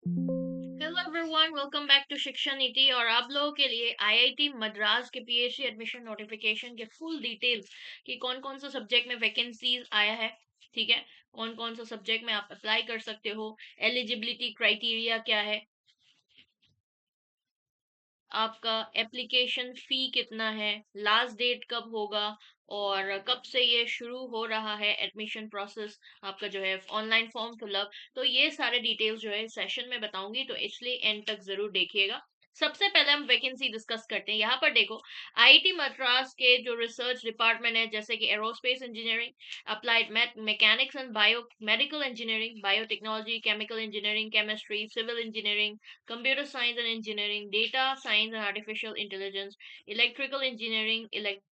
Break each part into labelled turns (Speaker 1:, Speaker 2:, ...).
Speaker 1: Hello everyone, welcome back to Shiksha Niti. और आप लोगों के लिए आईआईटी मद्रास के पीएचडी एडमिशन नोटिफिकेशन के फुल डिटेल्स कि कौन कौन सा सब्जेक्ट में वैकेंसीज आया है, ठीक है, कौन कौन सा सब्जेक्ट में आप अप्लाई कर सकते हो, एलिजिबिलिटी क्राइटेरिया क्या है, आपका एप्लीकेशन फी कितना है, लास्ट डेट कब होगा और कब से ये शुरू हो रहा है एडमिशन प्रोसेस, आपका जो है ऑनलाइन फॉर्म फिलअप। तो ये सारे डिटेल्स जो है सेशन में बताऊंगी, तो इसलिए एंड तक जरूर देखिएगा। सबसे पहले हम वैकेंसी डिस्कस करते हैं। यहाँ पर देखो, आईआईटी मद्रास के जो रिसर्च डिपार्टमेंट है, जैसे कि aerospace engineering, applied mechanics and biomedical engineering, biotechnology, chemical engineering, chemistry, civil engineering, computer science and engineering, data science and artificial intelligence, electrical engineering,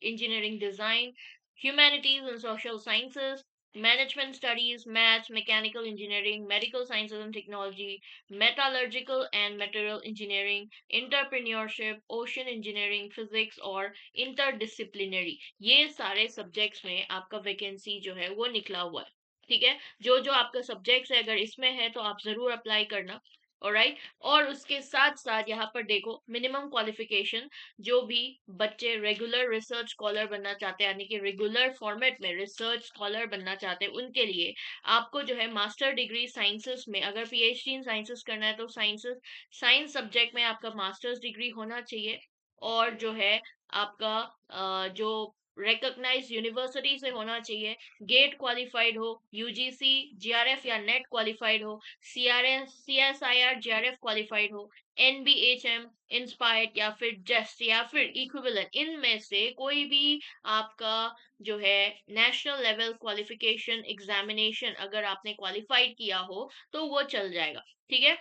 Speaker 1: engineering design, humanities and social sciences, management studies, maths, mechanical engineering, medical sciences and technology, metallurgical and material engineering, entrepreneurship, ocean engineering, physics और interdisciplinary, ये सारे subjects में आपका vacancy जो है वो निकला हुआ है। ठीक है, जो जो आपका सब्जेक्ट्स है अगर इसमें है तो आप जरूर अप्लाई करना। ऑलराइट, और उसके साथ साथ यहाँ पर देखो मिनिमम क्वालिफिकेशन, जो भी बच्चे रेगुलर रिसर्च स्कॉलर बनना चाहते हैं, यानी कि रेगुलर फॉर्मेट में रिसर्च स्कॉलर बनना चाहते हैं, उनके लिए आपको जो है मास्टर डिग्री साइंसेस में, अगर पीएचडी इन साइंसेस करना है तो साइंस सब्जेक्ट में आपका मास्टर्स डिग्री होना चाहिए। और जो है आपका जो रिकॉग्नाइज यूनिवर्सिटी से होना चाहिए, गेट क्वालिफाइड हो, यूजीसी जीआरएफ या नेट क्वालिफाइड हो, सीआरएस सीएसआईआर जीआरएफ क्वालिफाइड हो, एनबीएचएम इंस्पायर्ड या फिर जस्ट या फिर इक्विवेलेंट, इनमें से कोई भी आपका जो है नेशनल लेवल क्वालिफिकेशन एग्जामिनेशन अगर आपने क्वालिफाइड किया हो तो वो चल जाएगा। ठीक है,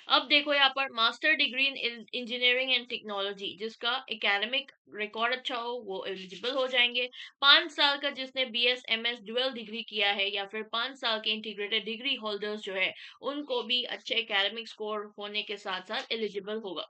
Speaker 1: अब देखो यहाँ पर master degree in engineering and technology, जिसका एकेडमिक रिकॉर्ड अच्छा हो वो एलिजिबल हो जाएंगे। 5 साल का जिसने बीएस एमएस डुअल डिग्री किया है या फिर 5 साल के इंटीग्रेटेड डिग्री होल्डर्स जो है उनको भी अच्छे एकेडमिक स्कोर होने के साथ साथ एलिजिबल होगा।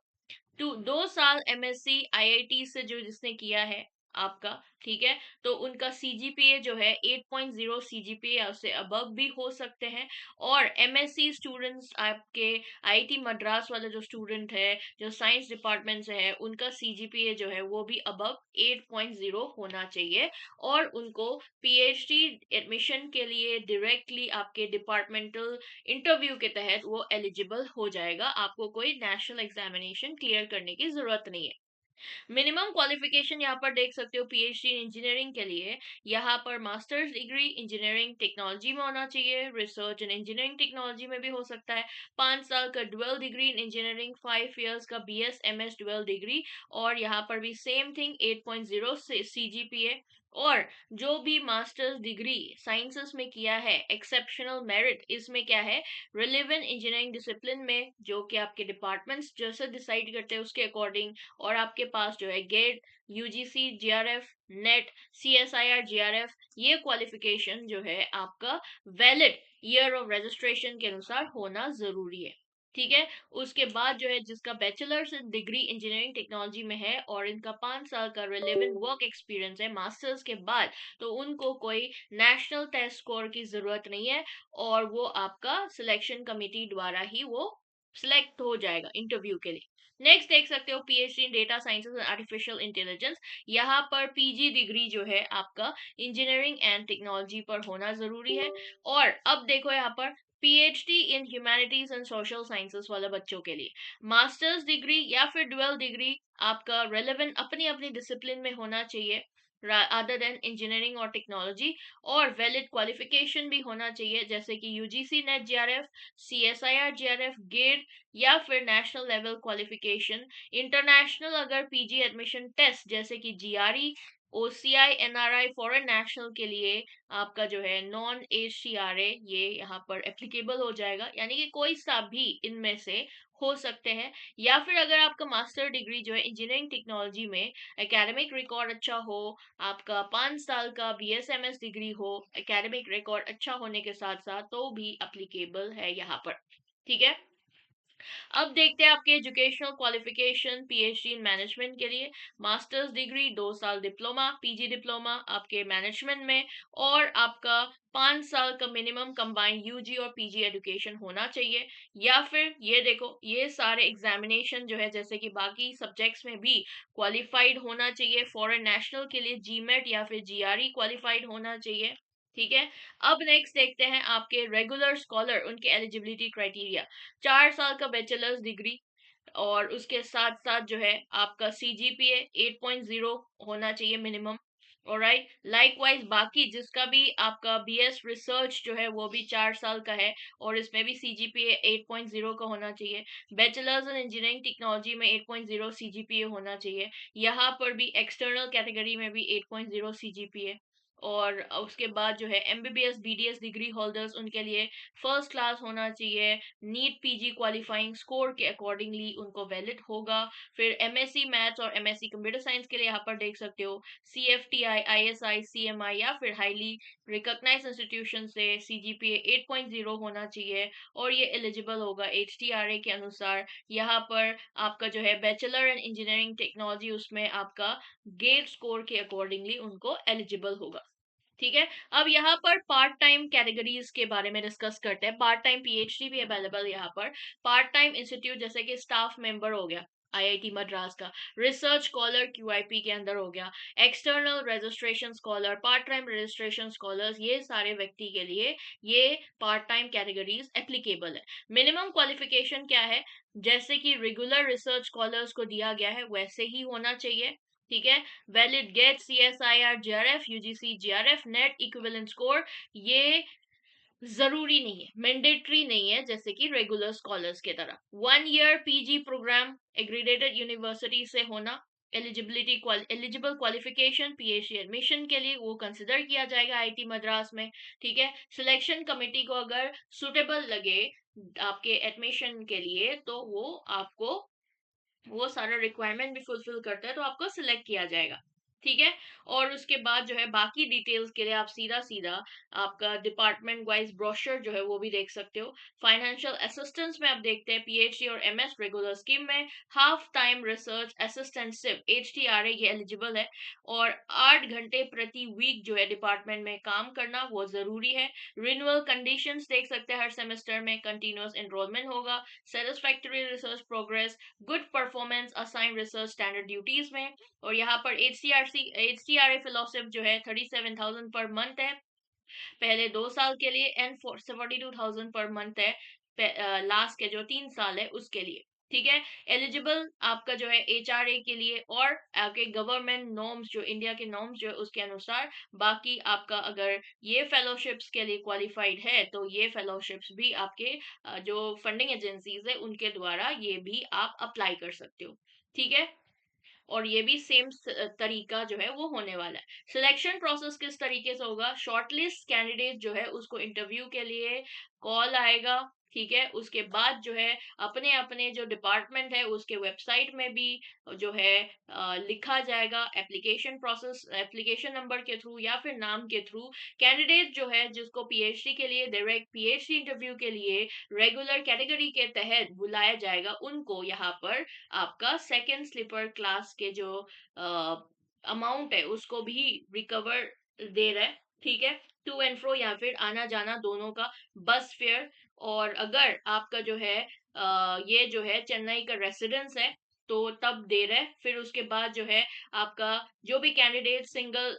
Speaker 1: 2 साल एमएससी आईआईटी से जो जिसने किया है आपका, ठीक है, तो उनका सीजीपीए जो है 8.0 सीजीपीए या उससे अबव भी हो सकते हैं। और एमएससी स्टूडेंट्स आपके आईआईटी मद्रास वाले जो स्टूडेंट है जो साइंस डिपार्टमेंट से है, उनका सीजीपीए जो है वो भी अबव 8.0 होना चाहिए। और उनको पीएचडी एडमिशन के लिए डायरेक्टली आपके डिपार्टमेंटल इंटरव्यू के तहत वो एलिजिबल हो जाएगा, आपको कोई नेशनल एग्जामिनेशन क्लियर करने की जरूरत नहीं है। मिनिमम क्वालिफिकेशन यहाँ पर देख सकते हो, पीएचडी इंजीनियरिंग के लिए यहाँ पर मास्टर्स डिग्री इंजीनियरिंग टेक्नोलॉजी में होना चाहिए, रिसर्च एंड इंजीनियरिंग टेक्नोलॉजी में भी हो सकता है। 5 साल का dual degree in engineering, 5 years का बीएस एमएस डुअल डिग्री, और यहाँ पर भी सेम थिंग 8.0 से सीजीपीए। और जो भी मास्टर्स डिग्री साइंसेस में किया है, एक्सेप्शनल मेरिट इसमें क्या है, रिलेवेंट इंजीनियरिंग डिसिप्लिन में, जो कि आपके डिपार्टमेंट्स जैसे डिसाइड करते हैं उसके अकॉर्डिंग, और आपके पास जो है GATE UGC GRF NET CSIR GRF, ये क्वालिफिकेशन जो है आपका वैलिड ईयर ऑफ रजिस्ट्रेशन के अनुसार होना जरूरी है। ठीक है, उसके बाद जो है जिसका बैचलर्स डिग्री इंजीनियरिंग टेक्नोलॉजी में है और इनका 5 साल का रिलेवेंट वर्क एक्सपीरियंस है मास्टर्स के बाद, तो उनको कोई नेशनल टेस्ट स्कोर की जरूरत नहीं है, और वो आपका सिलेक्शन कमिटी द्वारा ही वो सिलेक्ट हो जाएगा इंटरव्यू के लिए। नेक्स्ट देख सकते हो PhD in data sciences and artificial intelligence, यहाँ पर पीजी डिग्री जो है आपका इंजीनियरिंग एंड टेक्नोलॉजी पर होना जरूरी है। और अब देखो यहाँ पर PhD in humanities and social sciences वाले बच्चों के लिए मास्टर्स डिग्री या फिर डुअल डिग्री आपका रेलेवेंट अपनी अपनी डिसिप्लिन में होना चाहिए अदर देन इंजीनियरिंग और टेक्नोलॉजी। और वैलिड क्वालिफिकेशन भी होना चाहिए, जैसे कि UGC NET GRF, CSIR GRF, GATE या फिर नेशनल लेवल क्वालिफिकेशन। इंटरनेशनल अगर पीजी एडमिशन टेस्ट जैसे कि GRE, OCI, NRI, foreign national के लिए आपका जो है नॉन एसीआरए, ये यहाँ पर एप्लीकेबल हो जाएगा, यानी कि कोई सा भी इनमें से हो सकते हैं। या फिर अगर आपका मास्टर डिग्री जो है इंजीनियरिंग टेक्नोलॉजी में एकेडमिक रिकॉर्ड अच्छा हो, आपका 5 साल का बीएसएमएस डिग्री हो, एकेडमिक रिकॉर्ड अच्छा होने के साथ साथ, तो भी अप्लीकेबल है यहाँ पर। ठीक है, अब देखते हैं आपके educational qualification. PhD in management के लिए मास्टर्स डिग्री, 2 साल डिप्लोमा, पीजी डिप्लोमा आपके मैनेजमेंट में, और आपका 5 साल का मिनिमम कंबाइंड यूजी और पीजी एजुकेशन होना चाहिए। या फिर ये देखो, ये सारे एग्जामिनेशन जो है जैसे कि बाकी सब्जेक्ट्स में भी क्वालिफाइड होना चाहिए। फॉरेन नेशनल के लिए जीमेट या फिर जीआरई क्वालिफाइड होना चाहिए। ठीक है। अब नेक्स्ट देखते हैं आपके रेगुलर स्कॉलर, उनके एलिजिबिलिटी क्राइटेरिया। 4 साल का बैचलर्स डिग्री, और उसके साथ साथ जो है आपका सीजीपीए 8.0 होना चाहिए मिनिमम। ऑलराइट, लाइकवाइज बाकी जिसका भी आपका बीएस रिसर्च जो है वो भी 4 साल का है, और इसमें भी सीजीपीए 8.0 का होना चाहिए। बैचलर्स इन इंजीनियरिंग टेक्नोलॉजी में 8.0 सीजीपीए होना चाहिए। यहाँ पर भी एक्सटर्नल कैटेगरी में भी 8.0 सीजीपीए। और उसके बाद जो है एमबीबीएस बीडीएस डिग्री होल्डर्स, उनके लिए फर्स्ट क्लास होना चाहिए। नीट पीजी क्वालिफाइंग स्कोर के अकॉर्डिंगली उनको वैलिड होगा। फिर एमएससी मैथ्स और एमएससी कंप्यूटर साइंस के लिए यहाँ पर देख सकते हो सीएफटीआई, आईएसआई, सीएमआई या फिर हाईली रिकॉग्नाइज्ड इंस्टीट्यूशन से सीजीपीए 8.0 होना चाहिए, और ये एलिजिबल होगा एचटीआरए के अनुसार। यहाँ पर आपका जो है बैचलर इन इंजीनियरिंग टेक्नोलॉजी, उसमें आपका गेट स्कोर के अकॉर्डिंगली उनको एलिजिबल होगा। ठीक है। अब यहाँ पर पार्ट टाइम कैटेगरीज के बारे में डिस्कस करते हैं। पार्ट टाइम पीएचडी भी अवेलेबल है यहाँ पर। पार्ट टाइम इंस्टीट्यूट जैसे कि स्टाफ मेंबर हो गया आईआईटी मद्रास का, रिसर्च स्कॉलर क्यूआईपी के अंदर हो गया, external registration scholar, part time registration scholars, ये सारे व्यक्ति के लिए ये पार्ट टाइम कैटेगरीज एप्लीकेबल है। मिनिमम क्वालिफिकेशन क्या है, जैसे कि रेगुलर रिसर्च स्कॉलर्स को दिया गया है वैसे ही होना चाहिए। ठीक है। Valid GATE CSIR JRF UGC JRF NET equivalent score, ये जरूरी नहीं है, मैंडेटरी नहीं है जैसे कि रेगुलर स्कॉलर्स की तरह। 1 ईयर पीजी प्रोग्राम एग्रीडेटेड यूनिवर्सिटी से होना। एलिजिबल क्वालिफिकेशन पीएचडी एडमिशन के लिए वो कंसिडर किया जाएगा आईटी मद्रास में। ठीक है। सिलेक्शन कमेटी को अगर सुटेबल लगे आपके एडमिशन के लिए तो वो सारा रिक्वायरमेंट भी फुलफिल करता है तो आपको सिलेक्ट किया जाएगा। ठीक है। और उसके बाद जो है बाकी डिटेल्स के लिए आप सीधा सीधा आपका डिपार्टमेंट वाइज ब्रोशर जो है वो भी देख सकते हो। फाइनेंशियल असिस्टेंस में आप देखते हैं पीएचडी और एमएस रेगुलर स्कीम में हाफ टाइम रिसर्च असिस्टेंट सिर्फ एचटीआरए ये एलिजिबल है, और 8 घंटे प्रति वीक जो है डिपार्टमेंट में काम करना वो जरूरी है। रिन्यूअल कंडीशंस देख सकते हैं, हर सेमेस्टर में कंटिन्यूअस एनरोलमेंट होगा, satisfactory research progress, good performance assign research standard duties में। और यहाँ पर एचटीआरए फेलोशिप जो है 37,000 पर मंथ है पहले 2 साल के लिए, एंड 42,000 पर मंथ है लास्ट के जो 3 साल है उसके लिए। ठीक है। एलिजिबल आपका जो है एचआरए के लिए और आपके गवर्नमेंट नॉर्म्स जो इंडिया के नॉर्म्स जो है उसके अनुसार। बाकी आपका अगर ये फेलोशिप्स के लिए क्वालिफाइड है तो ये फेलोशिप्स भी आपके जो फंडिंग एजेंसीज है उनके द्वारा ये भी आप अप्लाई कर सकते हो। ठीक है। और ये भी सेम तरीका जो है वो होने वाला है। सिलेक्शन प्रोसेस किस तरीके से होगा, शॉर्टलिस्ट कैंडिडेट जो है उसको इंटरव्यू के लिए कॉल आएगा। ठीक है। उसके बाद जो है अपने अपने जो डिपार्टमेंट है उसके वेबसाइट में भी जो है लिखा जाएगा एप्लीकेशन प्रोसेस, एप्लीकेशन नंबर के थ्रू या फिर नाम के थ्रू। कैंडिडेट जो है जिसको पीएचडी के लिए डायरेक्ट पीएचडी इंटरव्यू के लिए रेगुलर कैटेगरी के तहत बुलाया जाएगा, उनको यहाँ पर आपका सेकेंड स्लीपर क्लास के जो अमाउंट है उसको भी रिकवर दे रहा है। ठीक है। टू एंड फ्रो या फिर आना जाना दोनों का बस फेयर। और अगर आपका जो है ये जो है चेन्नई का रेसिडेंस है तो तब दे रहे हैं। फिर उसके बाद जो है आपका जो भी कैंडिडेट सिंगल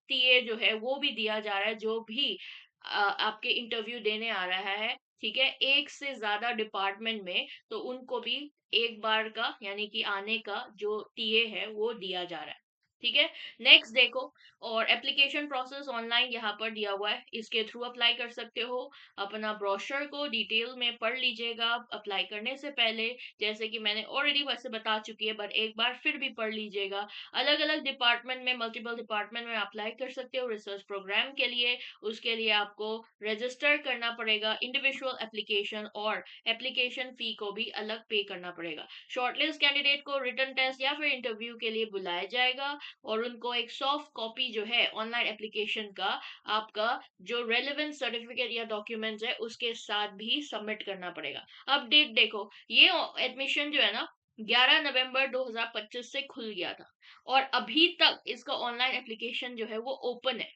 Speaker 1: टीए जो है वो भी दिया जा रहा है, जो भी आपके इंटरव्यू देने आ रहा है। ठीक है। एक से ज्यादा डिपार्टमेंट में तो उनको भी एक बार का यानी कि आने का जो टीए है वो दिया जा रहा है। ठीक है। नेक्स्ट देखो, और एप्लीकेशन प्रोसेस ऑनलाइन यहाँ पर दिया हुआ है, इसके थ्रू अप्लाई कर सकते हो। अपना ब्रोशर को डिटेल में पढ़ लीजिएगा अप्लाई करने से पहले, जैसे कि मैंने ऑलरेडी वैसे बता चुकी है बट एक बार फिर भी पढ़ लीजिएगा। अलग अलग डिपार्टमेंट में मल्टीपल डिपार्टमेंट में अप्लाई कर सकते हो रिसर्च प्रोग्राम के लिए। उसके लिए आपको रजिस्टर करना पड़ेगा इंडिविजुअल एप्लीकेशन, और एप्लीकेशन फी को भी अलग पे करना पड़ेगा। शॉर्टलिस्ट कैंडिडेट को रिटन टेस्ट या फिर इंटरव्यू के लिए बुलाया जाएगा। और उनको एक सॉफ्ट कॉपी जो है ऑनलाइन एप्लीकेशन का आपका जो रेलेवेंट सर्टिफिकेट या डॉक्यूमेंट्स है उसके साथ भी सबमिट करना पड़ेगा। अब डेट देखो, ये एडमिशन जो है ना 11 नवंबर 2025 से खुल गया था और अभी तक इसका ऑनलाइन एप्लीकेशन जो है वो ओपन है।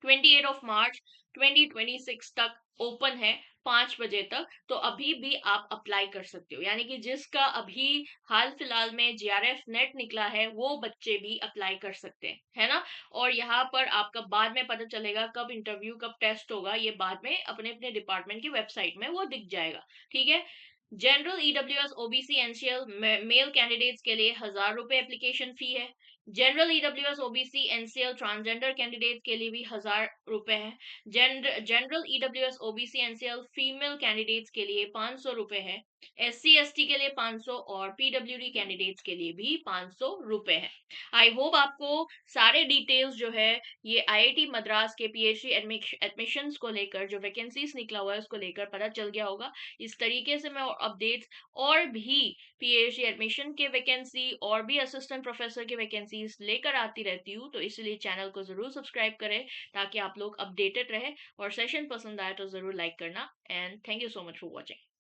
Speaker 1: 28 मार्च 2026 तक ओपन है, 5 बजे तक। तो अभी भी आप अप्लाई कर सकते हो, यानी कि जिसका अभी हाल फिलहाल में जीआरएफ नेट निकला है वो बच्चे भी अप्लाई कर सकते हैं, है ना। और यहाँ पर आपका बाद में पता चलेगा कब इंटरव्यू कब टेस्ट होगा, ये बाद में अपने अपने डिपार्टमेंट की वेबसाइट में वो दिख जाएगा। ठीक है। General EWS OBC NCL male candidates के लिए 1,000 रुपए एप्लीकेशन फी है। General EWS OBC NCL transgender candidate के लिए भी 1,000 रुपए है। General EWS OBC NCL female candidates के लिए 500 रुपए है। एससी एसटी के लिए 500 और पीडब्ल्यूडी कैंडिडेट्स के लिए भी 500 रुपए है। आई होप आपको सारे डिटेल्स जो है ये आईआईटी मद्रास के पीएचडी एडमिशंस को लेकर जो वैकेंसीज निकला हुआ है उसको लेकर पता चल गया होगा। इस तरीके से मैं अपडेट्स और भी पीएचडी एडमिशन के वैकेंसी और भी असिस्टेंट प्रोफेसर की वैकेंसीज लेकर आती रहती हूँ, तो इसलिए चैनल को जरूर सब्सक्राइब करें ताकि आप लोग अपडेटेड रहे। और सेशन पसंद आए तो जरूर लाइक करना। And thank you so much for watching.